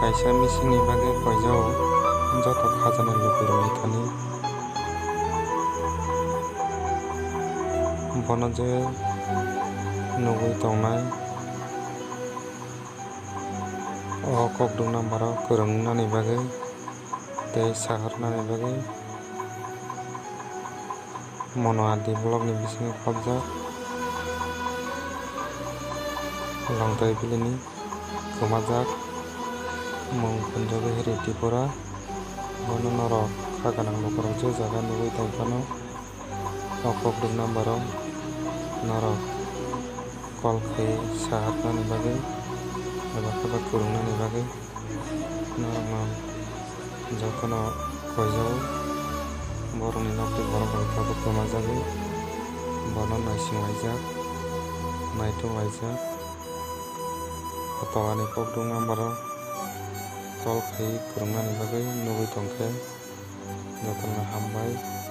kaisa misingni bagui koijao joto khajana lupirokni thani bono je nugui tongnai o kokdung number o kwrwngnani bagui tei saharnani bagui mono adi blog ni bisingo khopjak longtai bilini kwmajak mung punjabi hiri tripura bono norok khaganang lukurok je jaga nugui tongphano o kokdung number o norok call khai saharnani bagui eba kheba kwrwngnani bagui norokno jotono koijao borokni nokti borok bai tabuk kwmajagui bono naisinglaijak naitunglaijak o tolani kokdung number o call khai kwrwngnani bagui nugui tongkhe jotono hambai।